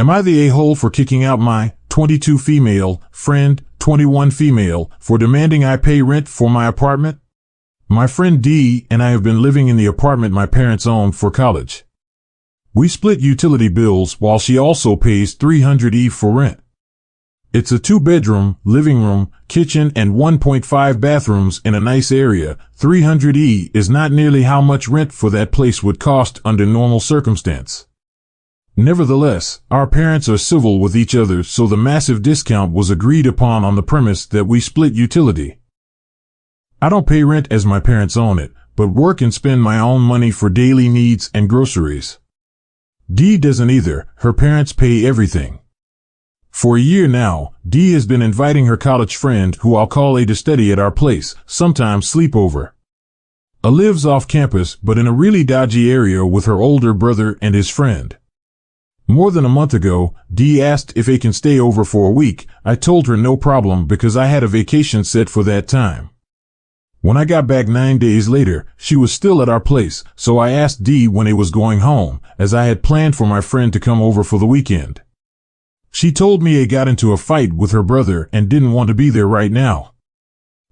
Am I the a-hole for kicking out my 22 female friend, 21 female, for demanding I pay rent for my apartment? My friend D and I have been living in the apartment my parents own for college. We split utility bills while she also pays $300 for rent. It's a 2-bedroom, living room, kitchen, and 1.5 bathrooms in a nice area. $300 is not nearly how much rent for that place would cost under normal circumstance. Nevertheless, our parents are civil with each other, so the massive discount was agreed upon on the premise that we split utility. I don't pay rent as my parents own it, but work and spend my own money for daily needs and groceries. Dee doesn't either. Her parents pay everything. For a year now, Dee has been inviting her college friend, who I'll call A, to study at our place, sometimes sleep over. A lives off campus, but in a really dodgy area with her older brother and his friend. More than a month ago, Dee asked if A can stay over for a week. I told her no problem because I had a vacation set for that time. When I got back 9 days later, she was still at our place, so I asked Dee when A was going home, as I had planned for my friend to come over for the weekend. She told me A got into a fight with her brother and didn't want to be there right now.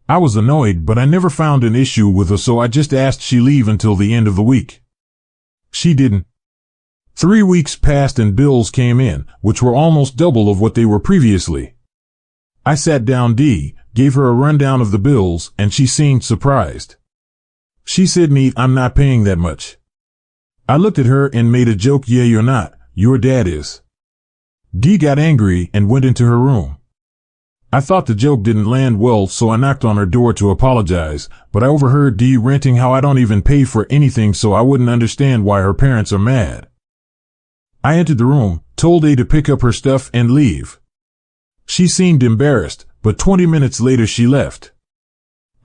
I was annoyed, but I never found an issue with her, so I just asked she leave until the end of the week. She didn't. 3 weeks passed and bills came in, which were almost double of what they were previously. I sat down Dee, gave her a rundown of the bills, and she seemed surprised. She said me, I'm not paying that much. I looked at her and made a joke, yeah, you're not, your dad is. Dee got angry and went into her room. I thought the joke didn't land well, so I knocked on her door to apologize, but I overheard Dee ranting how I don't even pay for anything, so I wouldn't understand why her parents are mad. I entered the room, told A to pick up her stuff and leave. She seemed embarrassed, but 20 minutes later she left.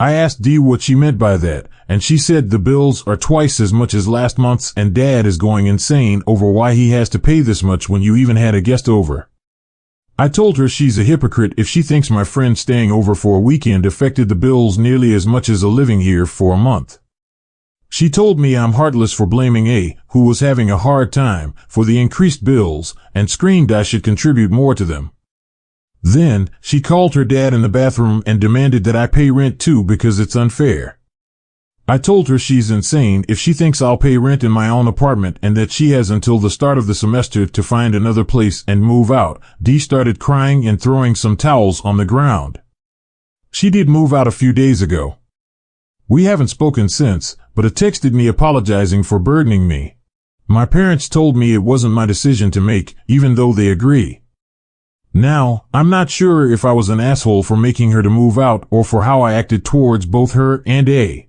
I asked Dee what she meant by that, and she said the bills are twice as much as last month's and Dad is going insane over why he has to pay this much when you even had a guest over. I told her she's a hypocrite if she thinks my friend staying over for a weekend affected the bills nearly as much as a living here for a month. She told me I'm heartless for blaming A, who was having a hard time, for the increased bills, and screamed I should contribute more to them. Then, she called her dad in the bathroom and demanded that I pay rent too because it's unfair. I told her she's insane if she thinks I'll pay rent in my own apartment and that she has until the start of the semester to find another place and move out. Dee started crying and throwing some towels on the ground. She did move out a few days ago. We haven't spoken since, but a texted me apologizing for burdening me. My parents told me it wasn't my decision to make, even though they agree. Now, I'm not sure if I was an asshole for making her to move out or for how I acted towards both her and A.